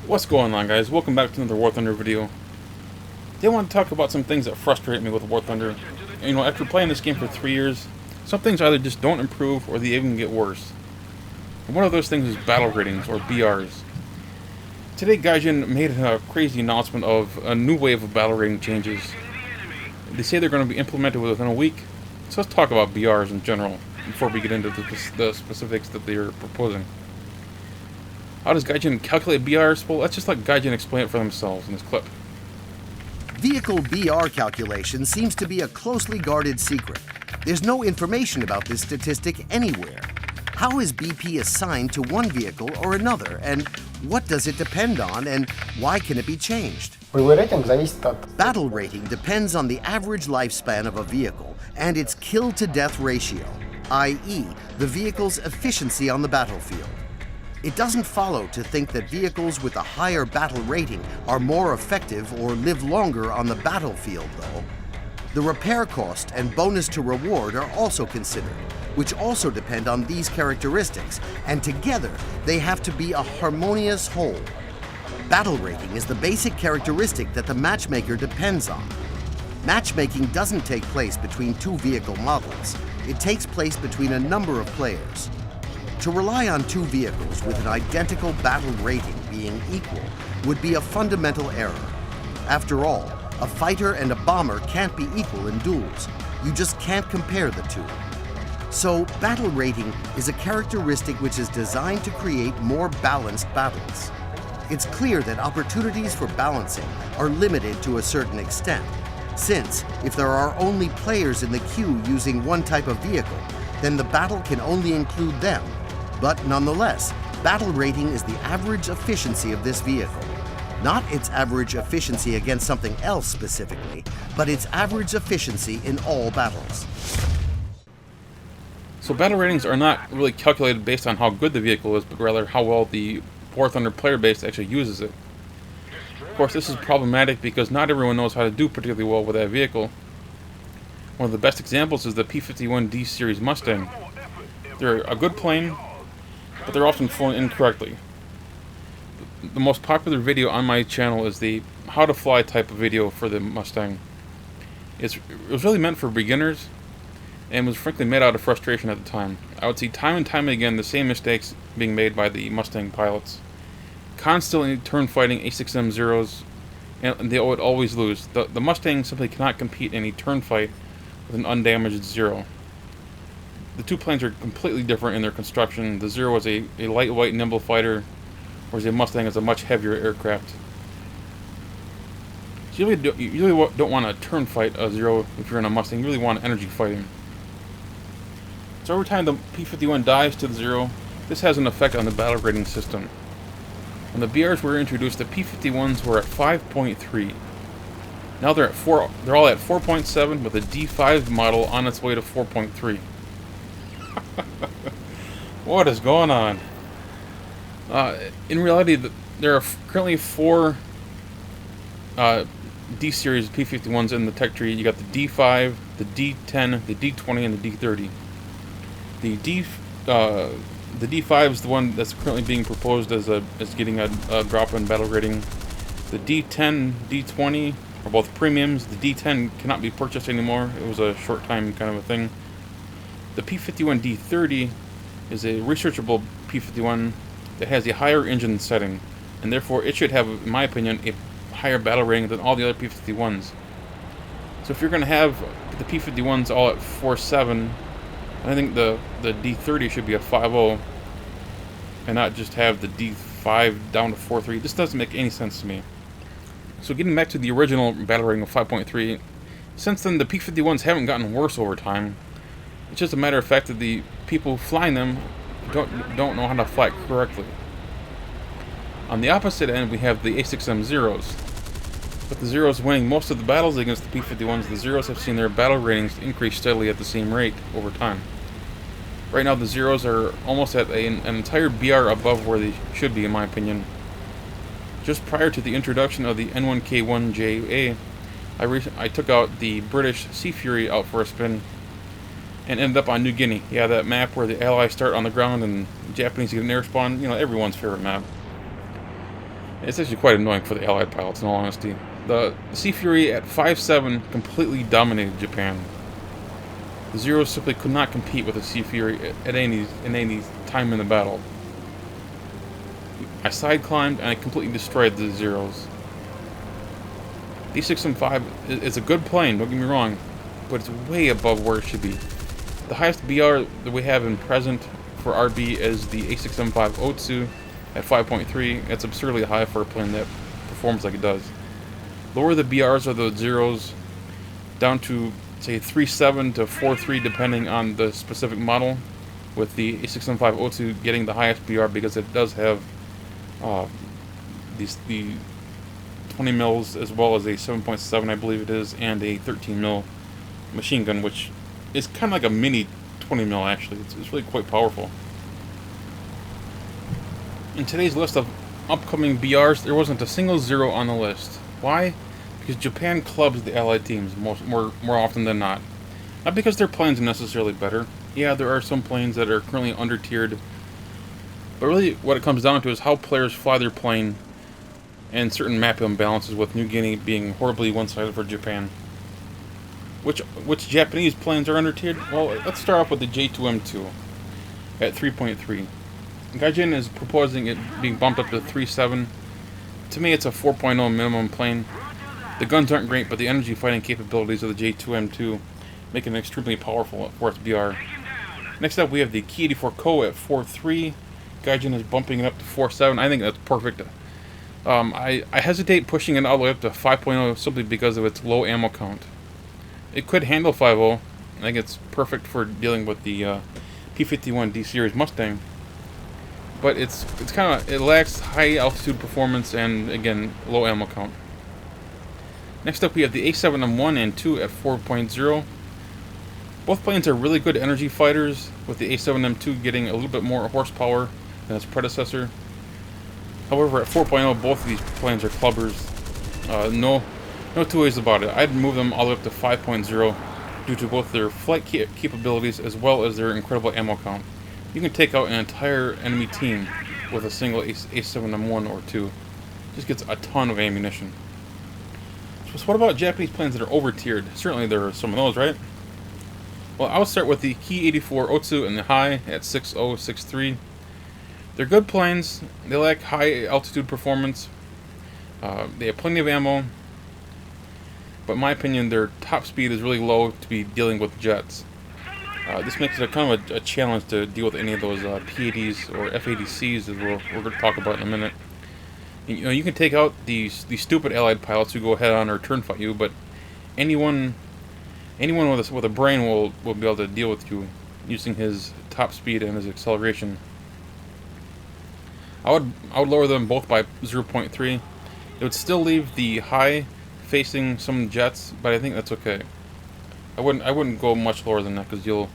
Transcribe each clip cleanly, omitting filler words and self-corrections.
What's going on, guys? Welcome back to another War Thunder video. Today I want to talk about some things that frustrate me with War Thunder. And, after playing this game for 3 years, some things either just don't improve or they even get worse. And one of those things is battle ratings, or BRs. Today Gaijin made a crazy announcement of a new wave of battle rating changes. They say they're going to be implemented within a week, so let's talk about BRs in general before we get into the specifics that they're proposing. How does Gaijin calculate BRs? Well, let's just let Gaijin explain it for themselves in this clip. Vehicle BR calculation seems to be a closely guarded secret. There's no information about this statistic anywhere. How is BP assigned to one vehicle or another, and what does it depend on, and why can it be changed? Battle rating depends on the average lifespan of a vehicle and its kill-to-death ratio, i.e., the vehicle's efficiency on the battlefield. It doesn't follow to think that vehicles with a higher battle rating are more effective or live longer on the battlefield, though. The repair cost and bonus to reward are also considered, which also depend on these characteristics, and together they have to be a harmonious whole. Battle rating is the basic characteristic that the matchmaker depends on. Matchmaking doesn't take place between two vehicle models. It takes place between a number of players. To rely on two vehicles with an identical battle rating being equal would be a fundamental error. After all, a fighter and a bomber can't be equal in duels. You just can't compare the two. So, battle rating is a characteristic which is designed to create more balanced battles. It's clear that opportunities for balancing are limited to a certain extent, since if there are only players in the queue using one type of vehicle, then the battle can only include them. But nonetheless, battle rating is the average efficiency of this vehicle. Not its average efficiency against something else specifically, but its average efficiency in all battles. So battle ratings are not really calculated based on how good the vehicle is, but rather how well the War Thunder player base actually uses it. Of course, this is problematic because not everyone knows how to do particularly well with that vehicle. One of the best examples is the P-51D series Mustang. They're a good plane, but they're often flown incorrectly. The most popular video on my channel is the how to fly type of video for the Mustang. It was really meant for beginners and was frankly made out of frustration at the time. I would see time and time again the same mistakes being made by the Mustang pilots. Constantly turn fighting A6m Zeros, and they would always lose. The Mustang simply cannot compete in a turn fight with an undamaged Zero. The two planes are completely different in their construction. The Zero is a lightweight, nimble fighter, whereas the Mustang is a much heavier aircraft. So you really don't want to turn fight a Zero if you're in a Mustang. You really want energy fighting. So every time the P-51 dives to the Zero, this has an effect on the battle rating system. When the BRs were introduced, the P-51s were at 5.3. Now they're all at 4.7, with a D5 model on its way to 4.3. What is going on? In reality, there are currently 4 D-series P-51s in the tech tree. You got the D5, the D10, the D20, and the D30. The D5 is the one that's currently being proposed as getting a drop in battle rating. The D10, D20 are both premiums. The D10 cannot be purchased anymore. It was a short time kind of a thing. The P-51 D30 is a researchable P-51 that has a higher engine setting, and therefore it should have, in my opinion, a higher battle rating than all the other P-51s. So if you're going to have the P-51s all at 4.7, I think the D30 should be a 5.0, and not just have the D5 down to 4.3. This doesn't make any sense to me. So getting back to the original battle rating of 5.3, since then the P-51s haven't gotten worse over time. It's just a matter of fact that the people flying them don't know how to fly it correctly. On the opposite end, we have the A6m Zeros. With the Zeros winning most of the battles against the P-51s, the Zeros have seen their battle ratings increase steadily at the same rate over time. Right now, the Zeros are almost at an entire BR above where they should be, in my opinion. Just prior to the introduction of the N1K1JA, I took out the British Sea Fury out for a spin, and ended up on New Guinea. Yeah, that map where the Allies start on the ground and the Japanese get an air spawn. You know, everyone's favorite map. It's actually quite annoying for the Allied pilots, in all honesty. The Sea Fury at 5.7 completely dominated Japan. The Zeros simply could not compete with the Sea Fury at any time in the battle. I side climbed and I completely destroyed the Zeros. The A6m is a good plane, don't get me wrong, but it's way above where it should be. The highest BR that we have in present for RB is the A6m Otsu at 5.3. It's absurdly high for a plane that performs like it does. Lower the BRs of the Zeros down to, say, 3.7 to 4.3 depending on the specific model, with the A6m Otsu getting the highest BR because it does have the 20 mils as well as a 7.7, I believe it is, and a 13 mil machine gun, which is kind of like a mini 20 mil actually. It's really quite powerful. In today's list of upcoming BRs, there wasn't a single Zero on the list. Why? Because Japan clubs the Allied teams more often than not. Not because their planes are necessarily better. Yeah, there are some planes that are currently under-tiered. But really, what it comes down to is how players fly their plane and certain map imbalances, with New Guinea being horribly one-sided for Japan. Which Japanese planes are under-tiered? Well, let's start off with the J2M2 at 3.3. Gaijin is proposing it being bumped up to 3.7. To me, it's a 4.0 minimum plane. The guns aren't great, but the energy fighting capabilities of the J2M2 make it extremely powerful for its BR. Next up, we have the Ki 84 Ko at 4.3. Gaijin is bumping it up to 4.7. I think that's perfect. I hesitate pushing it all the way up to 5.0 simply because of its low ammo count. It could handle 5.0. I think it's perfect for dealing with the P-51 D series Mustang. But it lacks high altitude performance and, again, low ammo count. Next up, we have the A7M1 and 2 at 4.0. Both planes are really good energy fighters, with the A7M2 getting a little bit more horsepower than its predecessor. However, at 4.0, both of these planes are clubbers. No two ways about it. I'd move them all the way up to 5.0 due to both their flight capabilities as well as their incredible ammo count. You can take out an entire enemy team with a single A7M1 or 2. Just gets a ton of ammunition. So what about Japanese planes that are over-tiered? Certainly there are some of those, right? Well, I'll start with the Ki 84 Otsu in the high at 6.0, 6.3. They're good planes. They lack high altitude performance. They have plenty of ammo. But in my opinion, their top speed is really low to be dealing with jets. This makes it kind of a challenge to deal with any of those P-80s or F-80Cs, as we're going to talk about in a minute. And, you can take out these stupid Allied pilots who go head-on or turn fight you, but anyone with a brain will be able to deal with you using his top speed and his acceleration. I would lower them both by 0.3. It would still leave the high facing some jets, but I think that's okay. I wouldn't go much lower than that because you'll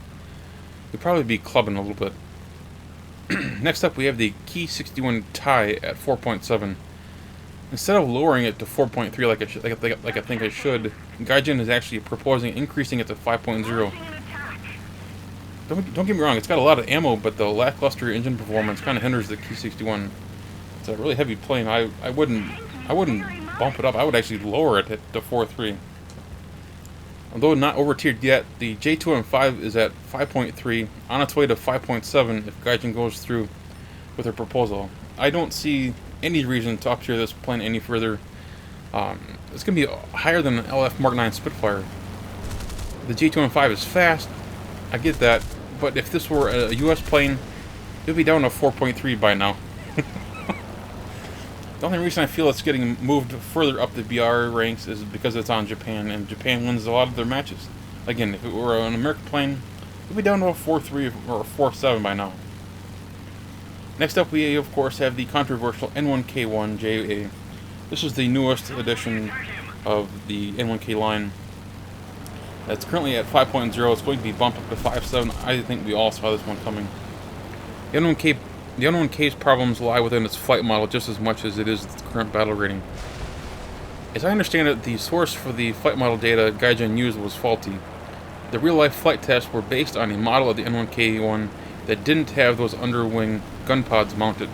probably be clubbing a little bit. Next up, we have the Ki 61 Tai at 4.7. Instead of lowering it to 4.3 like I think I should, Gaijin is actually proposing increasing it to 5.0. Don't get me wrong, it's got a lot of ammo, but the lackluster engine performance kind of hinders the Ki 61. It's a really heavy plane. I wouldn't bump it up. I would actually lower it to 4.3. Although not over-tiered yet, the J2M5 is at 5.3, on its way to 5.7 if Gaijin goes through with her proposal. I don't see any reason to up-tier this plane any further. It's going to be higher than an LF Mark 9 Spitfire. The J2M5 is fast, I get that, but if this were a US plane, it would be down to 4.3 by now. The only reason I feel it's getting moved further up the BR ranks is because it's on Japan, and Japan wins a lot of their matches. Again, if it were an American plane, it would be down to a 4.3 or a 4.7 by now. Next up, we of course have the controversial N1K1 JA. This is the newest edition of the N1K line. That's currently at 5.0. It's going to be bumped up to 5.7. I think we all saw this one coming. The N1K's problems lie within its flight model just as much as it is its current battle rating. As I understand it, the source for the flight model data Gaijin used was faulty. The real-life flight tests were based on a model of the N1K1 that didn't have those underwing gun pods mounted.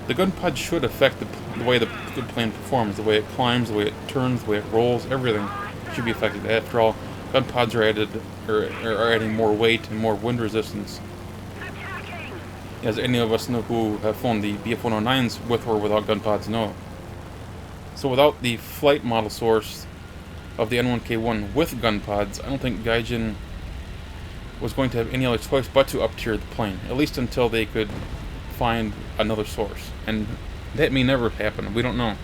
The gun pod should affect the way the plane performs, the way it climbs, the way it turns, the way it rolls. Everything should be affected. After all, gun pods are adding more weight and more wind resistance. As any of us know who have flown the BF-109s with or without gun pods know. So without the flight model source of the N1K1 with gun pods, I don't think Gaijin was going to have any other choice but to up-tier the plane, at least until they could find another source. And that may never happen. We don't know.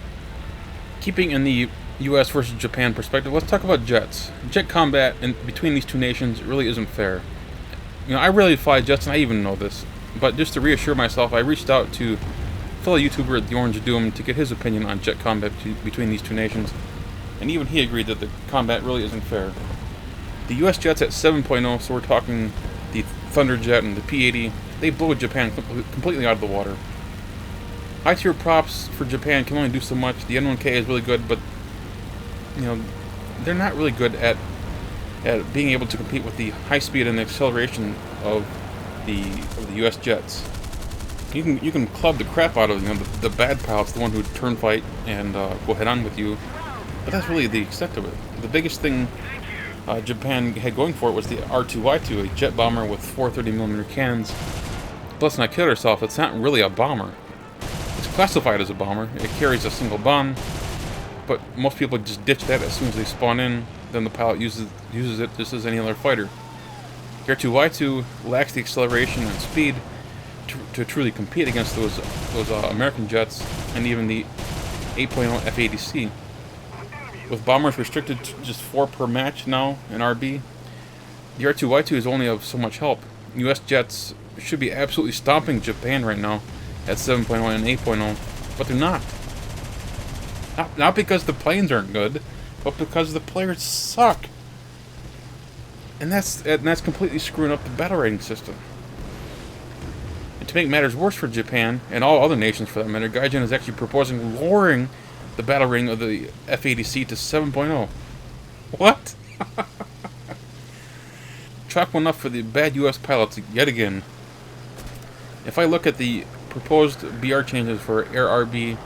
Keeping in the US versus Japan perspective, let's talk about jets. Jet combat between these two nations really isn't fair. You know, I rarely fly jets, and I even know this. But just to reassure myself, I reached out to fellow YouTuber at the Orange Doom to get his opinion on jet combat between these two nations. And even he agreed that the combat really isn't fair. The US jets at 7.0, so we're talking the Thunderjet and the P-80, they blow Japan completely out of the water. High tier props for Japan can only do so much. The N1K is really good, but you know, they're not really good at being able to compete with the high speed and acceleration of the US jets. You can club the crap out of the bad pilots, the one who turn fight and go head on with you, but that's really the extent of it. The biggest thing Japan had going for it was the R2Y2, a jet bomber with 430mm cannons. Let's not kid ourselves, it's not really a bomber. It's classified as a bomber. It carries a single bomb, but most people just ditch that as soon as they spawn in. Then the pilot uses it just as any other fighter. The R2Y2 lacks the acceleration and speed to truly compete against those American jets and even the 8.0 F-80C. With bombers restricted to just 4 per match now in RB, the R2Y2 is only of so much help. US jets should be absolutely stomping Japan right now at 7.0 and 8.0, but they're not. Not because the planes aren't good, but because the players suck. And that's completely screwing up the battle rating system. And to make matters worse for Japan, and all other nations for that matter, Gaijin is actually proposing lowering the battle rating of the F-80C to 7.0. What? Chalk one up for the bad US pilots yet again. If I look at the proposed BR changes for Air RB,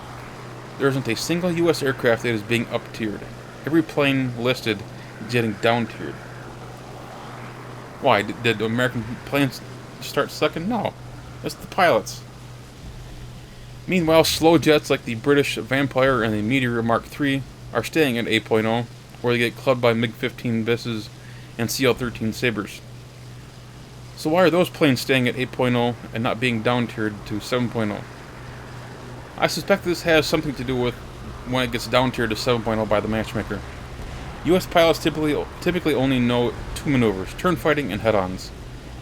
there isn't a single US aircraft that is being up-tiered. Every plane listed is getting down-tiered. Why? Did American planes start sucking? No. It's the pilots. Meanwhile, slow jets like the British Vampire and the Meteor Mark III are staying at 8.0, where they get clubbed by MiG-15 Bisses and CL-13 Sabres. So why are those planes staying at 8.0 and not being down-tiered to 7.0? I suspect this has something to do with when it gets down-tiered to 7.0 by the matchmaker. US pilots typically only know 2 maneuvers, turn fighting and head-ons.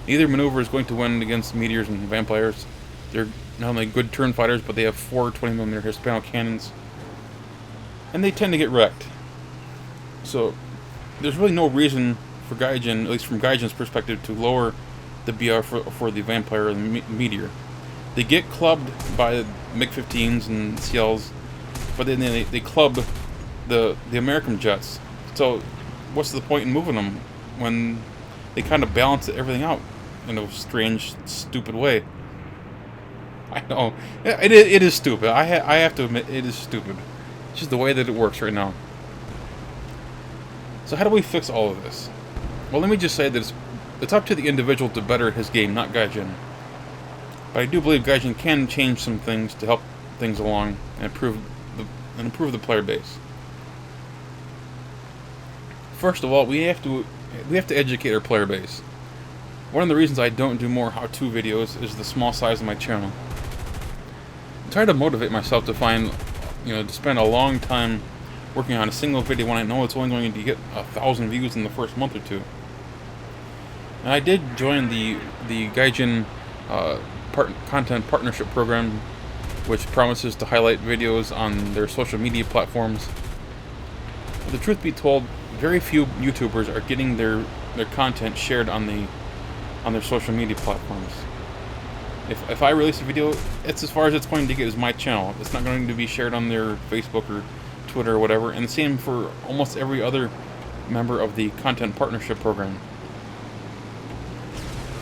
Neither maneuver is going to win against Meteors and Vampires. They're not only good turn fighters, but they have 4 20mm Hispano cannons. And they tend to get wrecked. So, there's really no reason for Gaijin, at least from Gaijin's perspective, to lower the BR for the Vampire and the Meteor. They get clubbed by MiG-15s and CLs, but then they club the American jets. So, what's the point in moving them when they kind of balance everything out in a strange, stupid way? I know. It is stupid. I have to admit, it is stupid. It's just the way that it works right now. So how do we fix all of this? Well, let me just say that it's up to the individual to better his game, not Gaijin. But I do believe Gaijin can change some things to help things along and improve the player base. First of all, we have to educate our player base. One of the reasons I don't do more how-to videos is the small size of my channel. I try to motivate myself to to spend a long time working on a single video when I know it's only going to get 1,000 views in the first month or two. And I did join the Gaijin content partnership program, which promises to highlight videos on their social media platforms. But the truth be told, very few YouTubers are getting their content shared on their social media platforms. If I release a video, it's as far as it's going to get is my channel. It's not going to be shared on their Facebook or Twitter or whatever, and the same for almost every other member of the content partnership program.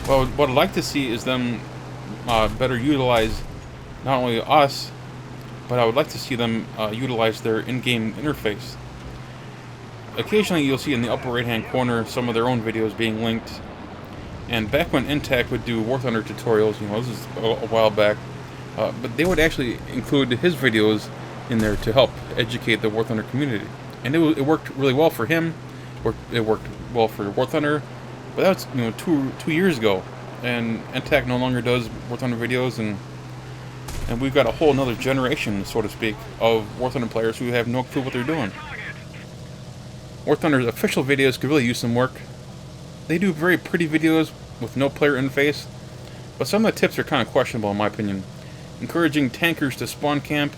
Well, what I'd like to see is them better utilize not only us, but I would like to see them utilize their in-game interface. Occasionally you'll see in the upper right hand corner some of their own videos being linked. And back when Intac would do War Thunder tutorials, you know, this is a while back, but they would actually include his videos in there to help educate the War Thunder community. And it worked really well for him, it worked well for War Thunder, but that was, you know, two years ago. And Intac no longer does War Thunder videos, and we've got a whole another generation, so to speak, of War Thunder players who have no clue what they're doing. War Thunder's official videos could really use some work. They do very pretty videos with no player interface, but some of the tips are kind of questionable in my opinion. Encouraging tankers to spawn camp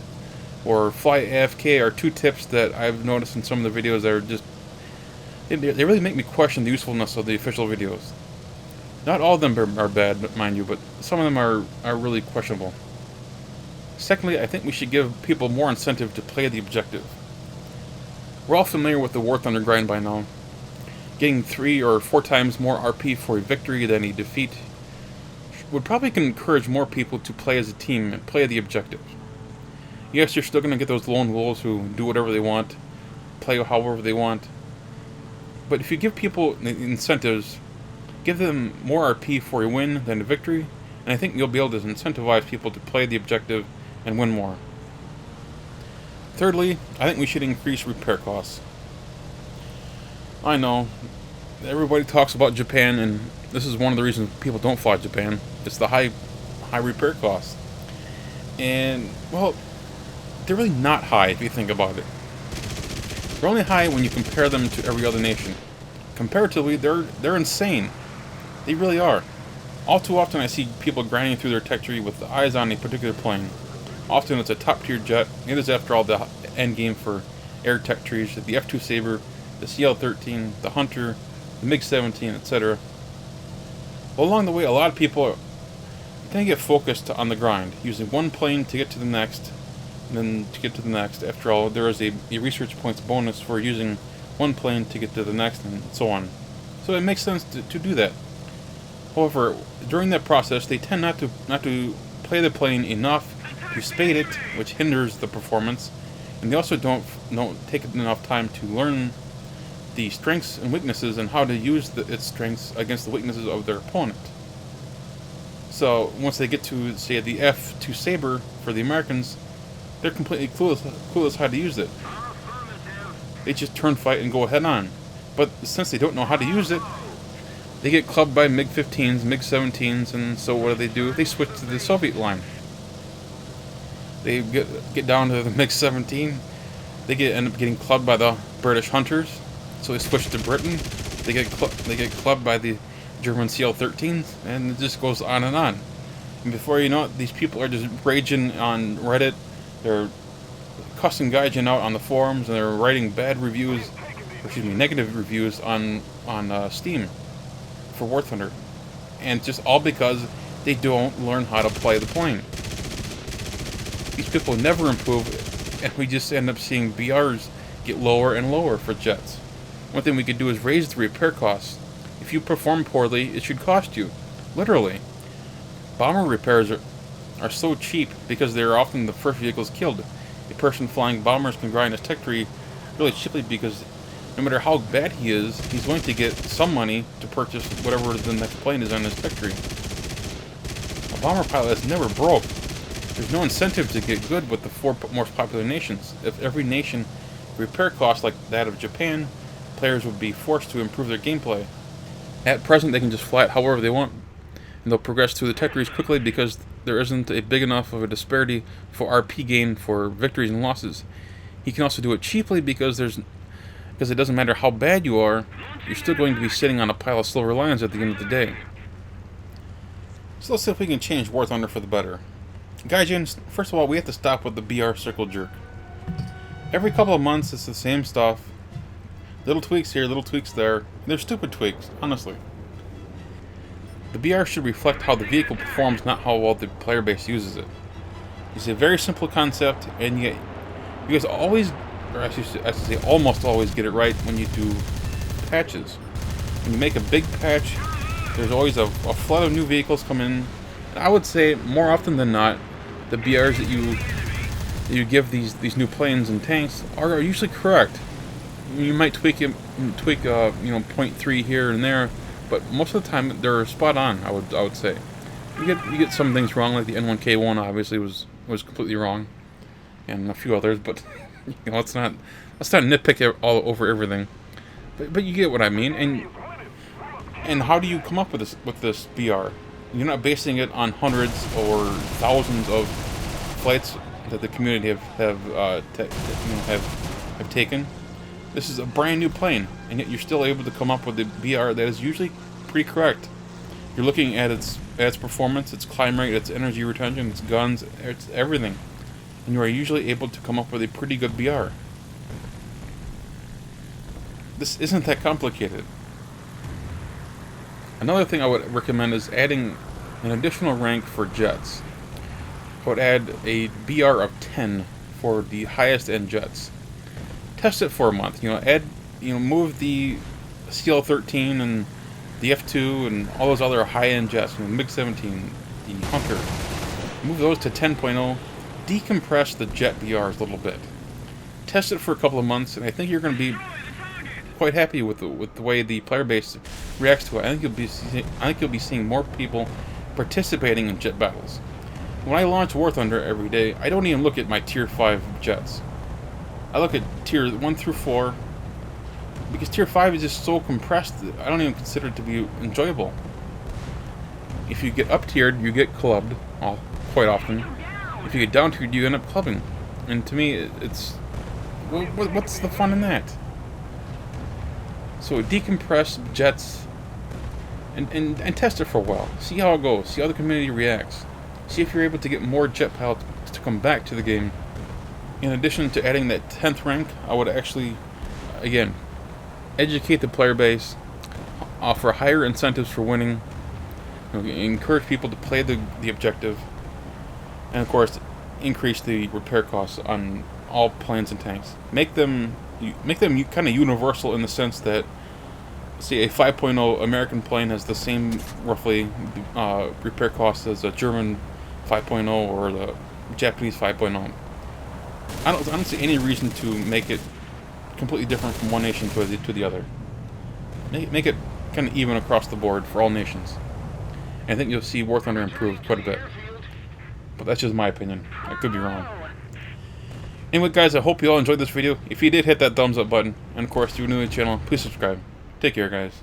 or fly AFK are two tips that I've noticed in some of the videos that are just... They really make me question the usefulness of the official videos. Not all of them are bad, mind you, but some of them are really questionable. Secondly, I think we should give people more incentive to play the objective. We're all familiar with the War Thunder grind by now. Getting 3 or 4 times more RP for a victory than a defeat would probably encourage more people to play as a team and play the objective. Yes, you're still going to get those lone wolves who do whatever they want, play however they want, but if you give people incentives, give them more RP for a win than a victory, and I think you'll be able to incentivize people to play the objective and win more. Thirdly, I think we should increase repair costs. I know, everybody talks about Japan, and this is one of the reasons people don't fly Japan. It's the high repair costs. And, well, they're really not high if you think about it. They're only high when you compare them to every other nation. Comparatively, they're insane. They really are. All too often I see people grinding through their tech tree with the eyes on a particular plane. Often it's a top tier jet. It is, after all, the end game for air tech trees. The F2 Sabre, the CL-13, the Hunter, the MiG-17, etc. Well, along the way, a lot of people tend to get focused on the grind, using one plane to get to the next, and then to get to the next. After all, there is a research points bonus for using one plane to get to the next, and so on. So it makes sense to do that. However, during that process, they tend not to play the plane enough to spade it, which hinders the performance, and they also don't take enough time to learn the strengths and weaknesses and how to use its strengths against the weaknesses of their opponent. So once they get to, say, the F2 Sabre for the Americans, they're completely clueless how to use it. They just turn fight and go head on. But since they don't know how to use it, they get clubbed by MiG-15s, MiG-17s, and so what do? They switch to the Soviet line. They get down to the MiG-17, they end up getting clubbed by the British Hunters, so they switch to Britain. They get clubbed by the German CL-13s, and it just goes on and on. And before you know it, these people are just raging on Reddit. They're cussing Gaijin out on the forums, and they're writing negative reviews on Steam for War Thunder, and just all because they don't learn how to play the plane. These people never improve, and we just end up seeing BRs get lower and lower for jets. One thing we could do is raise the repair costs. If you perform poorly, it should cost you, literally. Bomber repairs are so cheap because they are often the first vehicles killed. A person flying bombers can grind his tech tree really cheaply because no matter how bad he is, he's going to get some money to purchase whatever the next plane is on his tech tree. A bomber pilot is never broke. There's no incentive to get good with the 4 most popular nations. If every nation repair costs like that of Japan, players would be forced to improve their gameplay. At present, they can just fly it however they want, and they'll progress through the tech trees quickly because there isn't a big enough of a disparity for RP gain for victories and losses. He can also do it cheaply because it doesn't matter how bad you are, you're still going to be sitting on a pile of silver lions at the end of the day. So let's see if we can change War Thunder for the better. Gaijin, first of all, we have to stop with the BR circle jerk. Every couple of months it's the same stuff. Little tweaks here, little tweaks there. They're stupid tweaks, honestly. The BR should reflect how the vehicle performs, not how well the player base uses it. It's a very simple concept, and yet you guys always, or I should say almost always, get it right when you do patches. When you make a big patch, there's always a flood of new vehicles come in. And I would say, more often than not, the BRs that you give these new planes and tanks are usually correct. You might tweak you know, 0.3 here and there, but most of the time they're spot on. I would say. You get some things wrong, like the N1K1 obviously was completely wrong, and a few others, but you know, let's not nitpick all over everything. But you get what I mean. And how do you come up with this BR? You're not basing it on hundreds or thousands of flights that the community have taken. This is a brand new plane, and yet you're still able to come up with a BR that is usually pretty correct. You're looking at its performance, its climb rate, its energy retention, its guns, its everything, and you are usually able to come up with a pretty good BR. This isn't that complicated. Another thing I would recommend is adding an additional rank for jets. I would add a BR of 10 for the highest end jets. Test it for a month. Move the CL-13 and the F2 and all those other high end jets, MiG-17, the Hunter. Move those to 10.0. Decompress the jet BRs a little bit. Test it for a couple of months, and I think you're going to be quite happy with the way the player base reacts to it. I think you'll be seeing more people participating in jet battles. When I launch War Thunder every day, I don't even look at my tier 5 jets. I look at tier 1 through 4, because tier 5 is just so compressed that I don't even consider it to be enjoyable. If you get up tiered, you get clubbed quite often. If you get down tiered, you end up clubbing. And to me, it's what's the fun in that? So decompress jets and test it for a while. See how it goes. See how the community reacts. See if you're able to get more jet pilots to come back to the game. In addition to adding that 10th rank, I would actually, again, educate the player base, offer higher incentives for winning, encourage people to play the objective, and of course, increase the repair costs on all planes and tanks. Make them kind of universal in the sense that, see, a 5.0 American plane has the same roughly repair costs as a German 5.0 or the Japanese 5.0. I don't see any reason to make it completely different from one nation to the other. Make it kind of even across the board for all nations. And I think you'll see War Thunder improve quite a bit. But that's just my opinion. I could be wrong. Anyway, guys, I hope you all enjoyed this video. If you did, hit that thumbs up button. And of course, if you're new to the channel, please subscribe. Take care, guys.